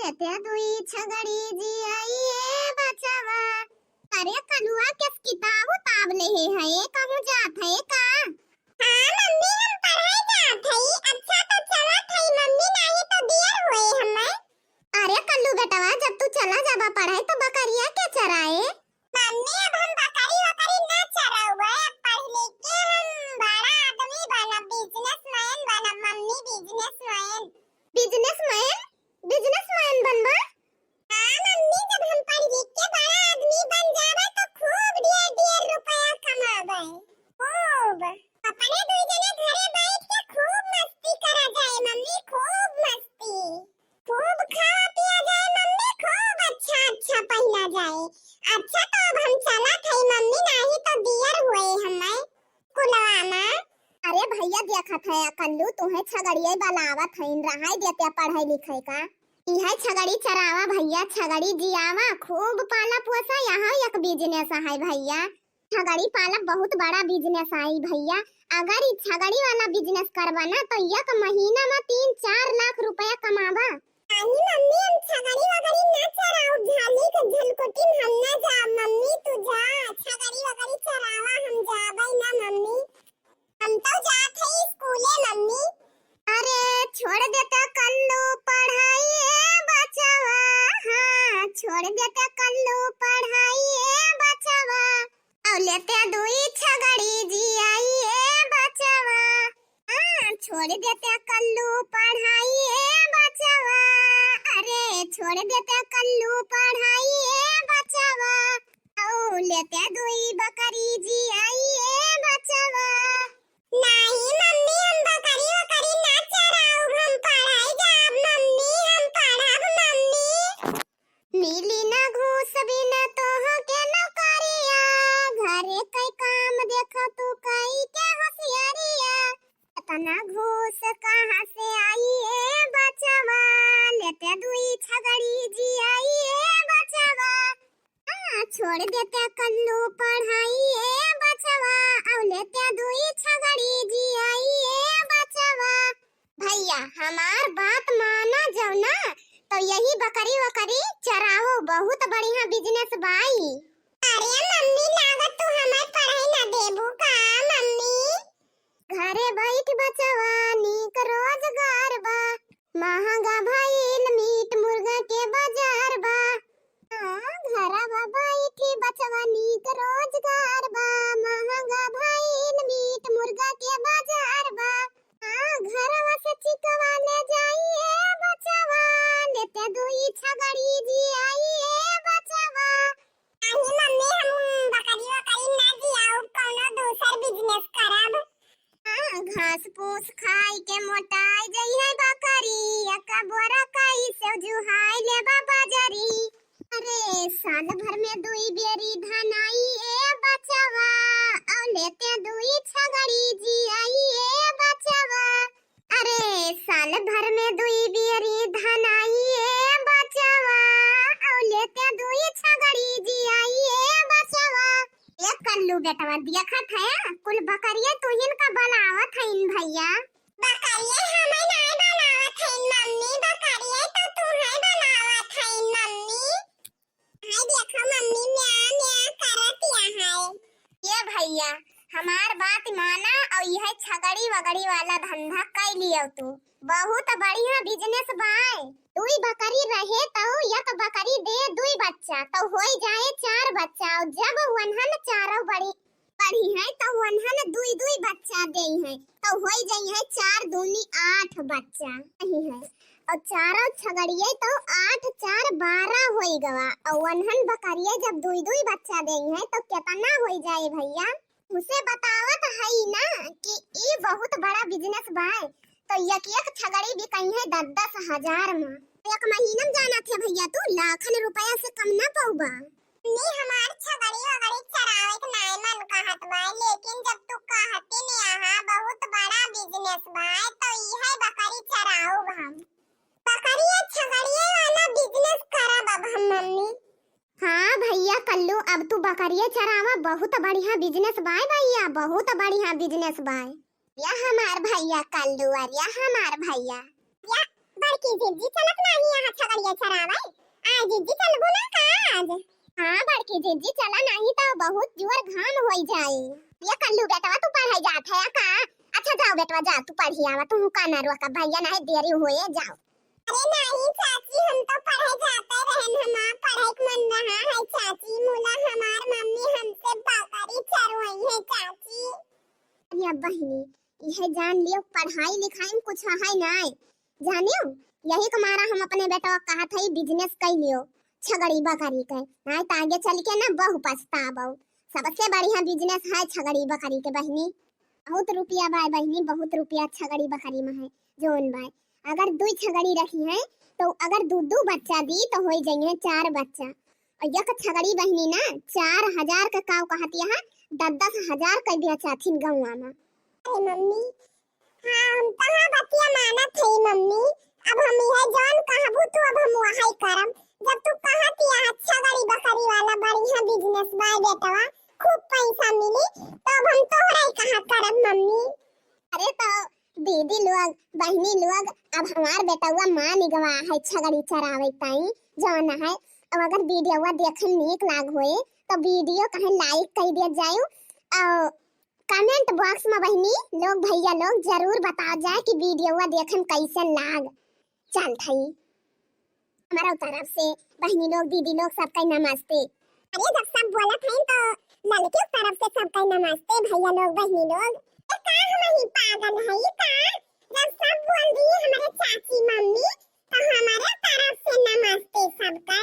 लेते दुई छगड़ी जी आइए बचावा। अरे कलुआ किस किताब उताब ले है कहूँ जात है का? हाँ मम्मी हम पढ़ाई जात है। अच्छा तो चला थई मम्मी नहीं तो देर होए हमें। अरे कल्लू बेटवा जब तू चला जाबा पढ़ाई तो बकरिया के चराए? मम्मी अब हम बकरी वकरी ना चरावे, पढ़ लिख के हम बड़ा आदमी बनब, बिजनेसमैन बनब मम्मी, बिजनेसमैन। बिजनेसमैन? बिजनेसमैन बनबा? हाँ मम्मी जब हम पढ़ लिख के बड़ा आदमी बन जाबे तो खूब ढेर ढेर रुपया कमाबे। खूब अपने दुई जने घरे बैठ के खूब मस्ती करा जाए मम्मी, खूब मस्ती, खूब खावा पिया जाए मम्मी, खूब अच्छा अच्छा पहना जाए। अच्छा तो अब हम चला थे मम्मी नहीं तो दियर हुए हमें कुलवाना। अरे भैया देखत है कल्लू तुम्हें छगड़िए बनावत हईन रहाई देते पढ़ाई लिखाई का। यह छगड़ी चरावा भैया, छगड़ी जियावा, खूब पाला पोसा, यहाँ एक बिजनेस है भैया। छगड़ी पाला बहुत बड़ा बिजनेस है भैया। अगर इस छगड़ी वाला बिजनेस करवा ना तो एक महीना में 3-4 लाख रुपया कमावा। नहीं मम्मी हम छगड़ी वगड़ी ना चराओ, झाली के झलकुटी हम ना जा मम्मी, तू जा छगड़ी वगड़ी चरावा, हम जाबई ना मम्मी, हम तो जात है स्कूले मम्मी। अरे छोड़ देता कल्लू पढ़ाई बचावा, हाँ छोड़ देता कल्लू पढ़ाई बचावा, और लेते दुई छगड़ी जी आइए बचावा, हाँ छोड़ देता कल्लू पढ़ाई बचावा, अरे छोड़ देता कल्लू पढ़ाई बचावा, और लेते दुई बकरी जी आइए बचावा। नहीं मम्मी हम बकरी वकरी ना चराऊ, हम पढ़ाई जाब मम्मी, हम पढ़ब मम्मी। नीली ना घूस बिना तो हो के नौकरिया, घरे कई काम देखो तू कई के होशियारिया, इतना घूस कहाँ से आई है बचावा, लेते दुई छगड़ी जी आई है बचावा, हाँ छोड़ देते कल्लू पढ़ाई है बचावा, और लेते दुई छगड़ी जी आई है बचावा। भैया हमार बात माना जाओ ना तो यही बकरी वकरी चराओ, बहुत बढ़िया बिजनेस बाई। अरे मम्मी लागत तू हमें पढ़ाई ना देबू का मम्मी? घरे बैठ बचवा नीक रोजगार बा, महंगा भइल मीट मुर्गा के बाजार बा, घरवा बैठी बचवा नीक रोजगार बा, महंगा भइल मीट मुर्गा के बाजार बा, घरवा से चिकवा ले जाइए बचवा, लेते दुई छगड़ी जी आइए बचवा। नहीं मम्मी हम बकरी वकरी ना जियाऊ, कोनो दूसर बिजनेस करब। घास फूस खाई के मोटाई जई है बकरी, एका बोरा कई से जुहाई ले बाजारी, अरे साल भर में दुई बेरी धान आई ए बचवा, और लेते दुई छगड़ी जी आई ए बचवा, अरे साल भर में दुई बेरी धान आई ए बचवा, और लेते दुई छगड़ी जी आई ए बचवा। एक कल्लू बेटवा देखत है कुल बकरिया तुहिन का बनावत हईन भैया। बकरिया हमें नहीं बनावत हईन मम्मी, बकरिया तो तू है बनावत हईन मम्मी। हाय देखो मम्मी म्या म्या करत है। ये भैया हमार बात माना और यह छगड़ी वगड़ी वाला धंधा कर लियो तू, बहुत बढ़िया बिजनेस बाय। दुई बकरी रहे तो एक बकरी दे दुई बच्चा तो होई जाए 4 बच्चा, और जब वनहन चारों बड़ी है तो वनहन दुई दुई बच्चा दे है तो होई जाई है 4 दूनी 8 बच्चा नहीं है, और चारों छगड़िए तो 8 4 12 होई गवा, और वनहन बकरिए जब दुई दुई बच्चा दे है तो कितना होई जाए भैया? उसे बतावत है ना कि ये बहुत बड़ा बिजनेस बाय, तो एक छगड़ी भी कहीं है 10-10 हजार में, एक महीना में जाना थे भैया तू लाखन रुपया से कम ना पाऊबा। नहीं हमार छगड़ी वगड़ी चरावे के नाय मन कहत बा, लेकिन जब तू कहते ने यहाँ बहुत बड़ा बिजनेस बाय तो यह बकरी चराऊ हम, बकरी छगड़ी वाला बिजनेस करब अब हम मम्मी। हाँ भैया कल्लू अब तू बकरिया चरावा, बहुत बढ़िया बिजनेस बाय भैया, बहुत बढ़िया बिजनेस बाय। या हमार भैया कल्लू और या हमार भैया, या बड़की जीजी चलत नाही यहाँ छगड़िया चरावे। आ जीजी चलबो ना का आज? हाँ बड़की जीजी चला नहीं तो बहुत जोर घाम होई जाए। ये कल्लू बेटवा तू पढ़ाई जात है का? अच्छा जाओ बेटवा जा तू पढ़ी आवा, तू का ना रोका भैया नहीं देरी होए जाओ। अरे नहीं चाची हम तो पढ़े जाते रहन, हमार पढ़ाई मन रहा है चाची, मुला हमार मम्मी हमसे बकरी चरवाई है चाची। अरे बहिनी यह जान लियो पढ़ाई लिखाई में कुछ है नहीं जानियो, यही कमारा हम अपने बेटा कहा था बिजनेस कर लियो छगड़ी बकरी के, नहीं तो आगे चल के ना बहु पछताबो। सबसे बढ़िया बिजनेस है छगड़ी बकरी के बहिनी, बहुत रुपया बाय बहिनी, बहुत रुपया छगड़ी बकरी में है जोन बाय। अगर 2 छगड़ी रखी है तो अगर 2 बच्चा दी तो हो जाएंगे 4 बच्चा, और यह छगड़ी बहिनी ना 4000 का काव कहती है 10,000 का बेचाथिन गौवा में। अरे मम्मी हाँ हम कहाँ बतिया मानत है मम्मी, अब हम यह जान कहबू तो अब हम वही करम। जब तू कहती है छगड़ी बकरी वाला बढ़िया बिजनेस बाय बेटवा खूब पैसा मिली तो अब हम तोहरा ही कहा करम मम्मी। अरे तो दीदी लोग बहनी लोग अब हमार बेटवा मां निगवा है छगड़ी चरावे ताई जाना है। अब अगर वीडियो देखन नीक लाग होए तो वीडियो कहे लाइक कर दिया जाए और कमेंट बॉक्स में बहनी लोग भैया लोग जरूर बता जाए कि वीडियो देखन कैसे लाग। चल थई हमारा तरफ से बहनी लोग दीदी लोग सबका नमस्ते। अरे जब सब बोलत हैं तो लड़के तरफ से सबका नमस्ते भैया लोग बहनी लोग। का हम ही पागल है का, जब सब बोल दिए हमारे चाची मम्मी तो हमारे तरफ से नमस्ते सबका।